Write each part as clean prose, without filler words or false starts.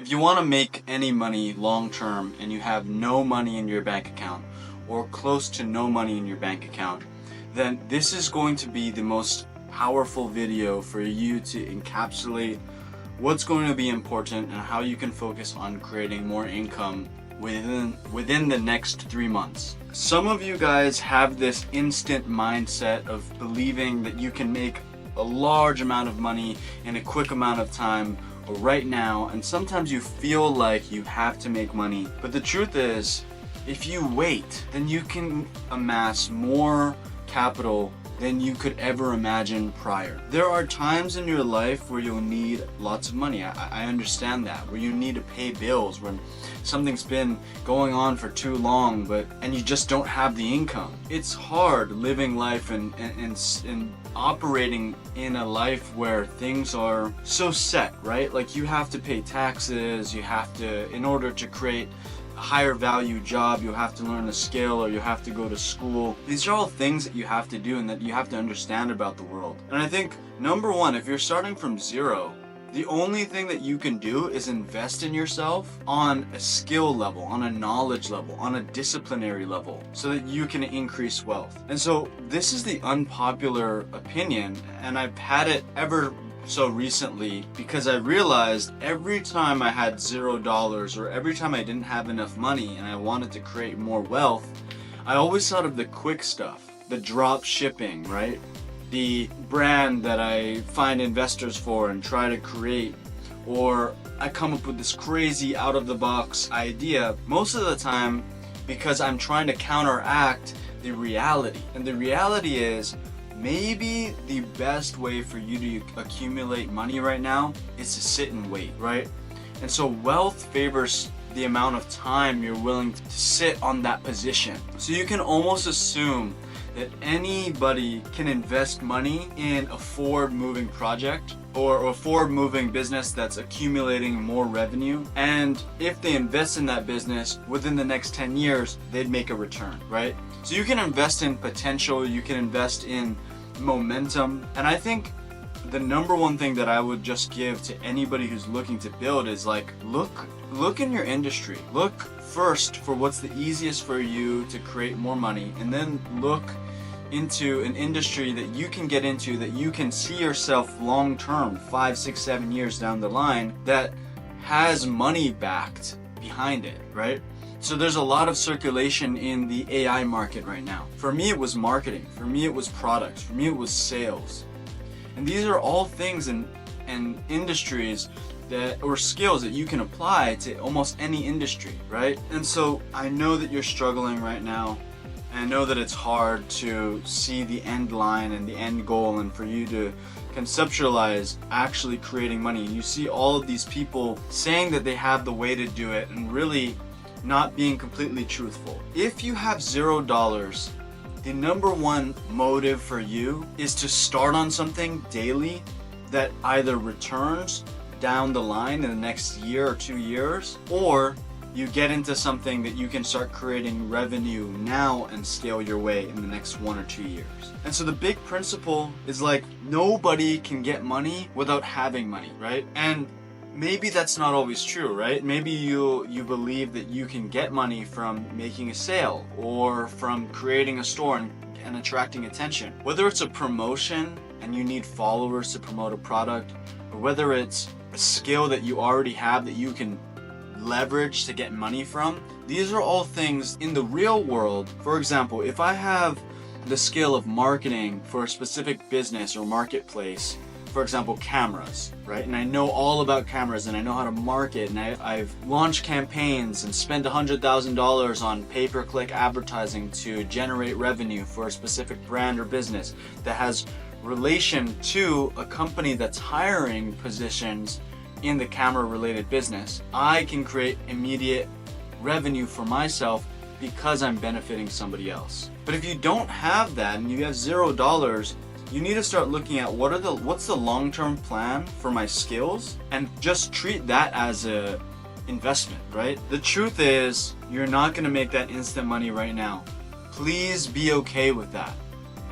If you want to make any money long term and you have no money in your bank account or close to no money in your bank account, then this is going to be the most powerful video for you to encapsulate what's going to be important and how you can focus on creating more income within the next 3 months. Some of you guys have this instant mindset of believing that you can make a large amount of money in a quick amount of time or right now, and sometimes you feel like you have to make money. But the truth is, if you wait, then you can amass more capital than you could ever imagine prior. There are times in your life where you'll need lots of money. I understand that, where you need to pay bills, when something's been going on for too long, and you just don't have the income. It's hard living life and operating in a life where things are so set, right? Like you have to pay taxes, you have to, in order to create higher value job, you have to learn a skill, or you have to go to school. These are all things that you have to do and that you have to understand about the world. And I think, number one, if you're starting from zero, the only thing that you can do is invest in yourself on a skill level, on a knowledge level, on a disciplinary level, so that you can increase wealth. And so this is the unpopular opinion, and I've had it ever so recently, because I realized every time I had $0 or every time I didn't have enough money and I wanted to create more wealth, I always thought of the quick stuff, the drop shipping, right? The brand that I find investors for and try to create, or I come up with this crazy out of the box idea, most of the time because I'm trying to counteract the reality. And the reality is, maybe the best way for you to accumulate money right now is to sit and wait, right? And so wealth favors the amount of time you're willing to sit on that position. So you can almost assume that anybody can invest money in a forward-moving project or a forward-moving business that's accumulating more revenue. And if they invest in that business, within the next 10 years, they'd make a return, right? So you can invest in potential, you can invest in momentum. And I think the number one thing that I would just give to anybody who's looking to build is like, look in your industry. Look first for what's the easiest for you to create more money, and then look into an industry that you can get into, that you can see yourself long term, 5, 6, 7 years down the line, that has money backed behind it, right? So there's a lot of circulation in the AI market right now. For me, it was marketing. For me, it was products. For me, it was sales. And these are all things and industries or skills that you can apply to almost any industry, right? And so I know that you're struggling right now. I know that it's hard to see the end line and the end goal, and for you to conceptualize actually creating money. You see all of these people saying that they have the way to do it and really not being completely truthful. If you have $0, the number one motive for you is to start on something daily that either returns down the line in the next year or 2 years, or you get into something that you can start creating revenue now and scale your way in the next 1 or 2 years. And so the big principle is like, nobody can get money without having money, right? And maybe that's not always true, right? Maybe you believe that you can get money from making a sale or from creating a store and attracting attention. Whether it's a promotion and you need followers to promote a product, or whether it's a skill that you already have that you can leverage to get money from, these are all things in the real world. For example, if I have the skill of marketing for a specific business or marketplace, for example, cameras, right? And I know all about cameras and I know how to market, and I've launched campaigns and spent $100,000 on pay-per-click advertising to generate revenue for a specific brand or business that has relation to a company that's hiring positions in the camera related business. I can create immediate revenue for myself because I'm benefiting somebody else. But if you don't have that and you have $0, you need to start looking at what's the long-term plan for my skills, and just treat that as a investment, right? The truth is, you're not gonna make that instant money right now. Please be okay with that.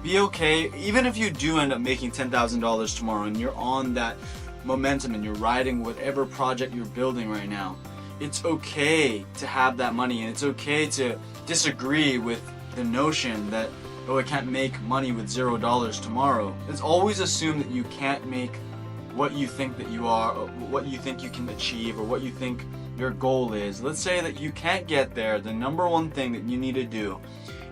Be okay, even if you do end up making $10,000 tomorrow and you're on that momentum and you're riding whatever project you're building right now, it's okay to have that money, and it's okay to disagree with the notion that, oh, I can't make money with $0 tomorrow. It's always assume that you can't make what you think that you are, or what you think you can achieve, or what you think your goal is. Let's say that you can't get there. The number one thing that you need to do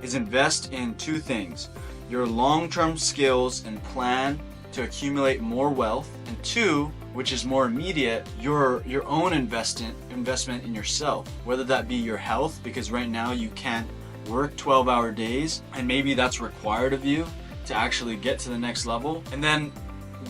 is invest in two things: your long-term skills and plan to accumulate more wealth, and two, which is more immediate, your own investment in yourself, whether that be your health, because right now you can't work 12-hour days, and maybe that's required of you to actually get to the next level. And then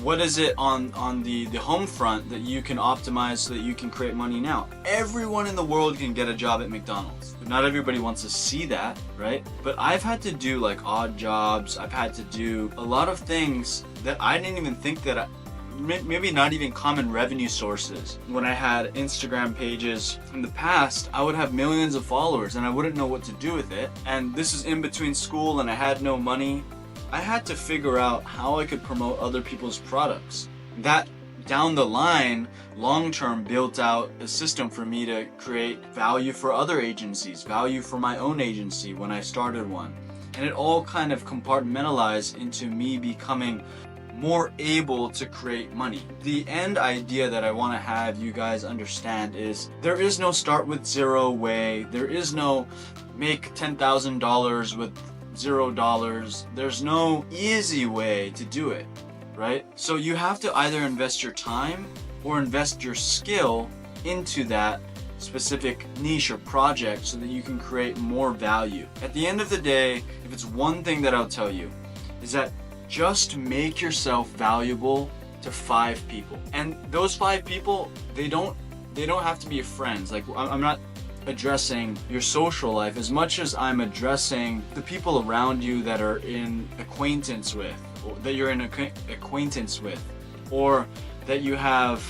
what is it on the home front that you can optimize so that you can create money now? Everyone in the world can get a job at McDonald's, but not everybody wants to see that, right? But I've had to do like odd jobs. I've had to do a lot of things that I didn't even think that maybe not even common revenue sources. When I had Instagram pages in the past, I would have millions of followers and I wouldn't know what to do with it. And this is in between school and I had no money. I had to figure out how I could promote other people's products. That down the line, long term, built out a system for me to create value for other agencies, value for my own agency when I started one. And it all kind of compartmentalized into me becoming more able to create money. The end idea that I want to have you guys understand is there is no start with zero way. There is no make $10,000 with $0. There's no easy way to do it, right? So you have to either invest your time or invest your skill into that specific niche or project so that you can create more value. At the end of the day, if it's one thing that I'll tell you, is that just make yourself valuable to 5 people. And those 5 people, they don't have to be your friends. Like, I'm not addressing your social life as much as I'm addressing the people around you that are in acquaintance with, or that you're in acquaintance with, or that you have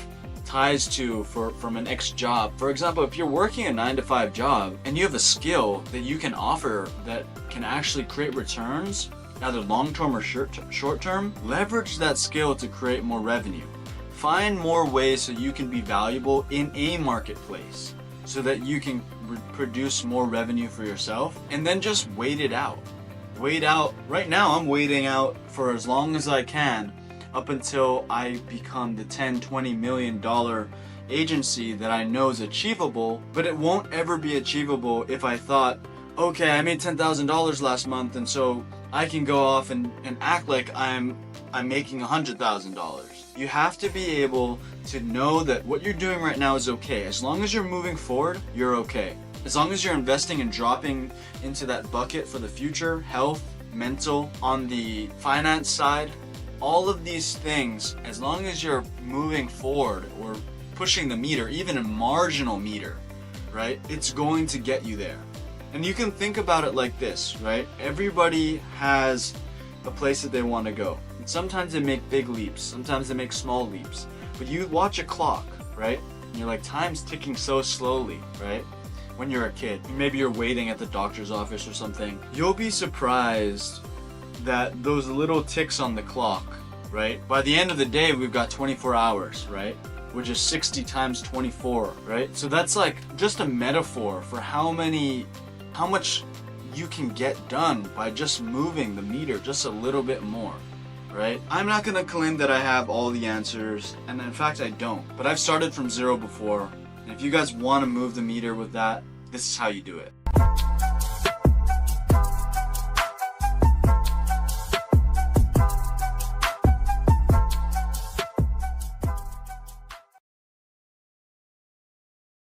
ties to from an ex job. For example, if you're working a 9-to-5 job and you have a skill that you can offer that can actually create returns, either long-term or short-term, leverage that skill to create more revenue. Find more ways so you can be valuable in a marketplace so that you can produce more revenue for yourself, and then just wait it out. Wait out. Right now, I'm waiting out for as long as I can up until I become the $10-20 million agency that I know is achievable, but it won't ever be achievable if I thought, okay, I made $10,000 last month, and so I can go off and act like I'm making $100,000. You have to be able to know that what you're doing right now is okay. As long as you're moving forward, you're okay. As long as you're investing and dropping into that bucket for the future, health, mental, on the finance side, all of these things, as long as you're moving forward or pushing the meter, even a marginal meter, right? It's going to get you there. And you can think about it like this, right? Everybody has a place that they want to go. And sometimes they make big leaps, sometimes they make small leaps. But you watch a clock, right? And you're like, time's ticking so slowly, right? When you're a kid, maybe you're waiting at the doctor's office or something. You'll be surprised that those little ticks on the clock, right? By the end of the day, we've got 24 hours, right? Which is 60 times 24, right? So that's like just a metaphor for how much you can get done by just moving the meter just a little bit more, right? I'm not gonna claim that I have all the answers, and in fact I don't, but I've started from zero before, and if you guys want to move the meter with that, this is how you do it.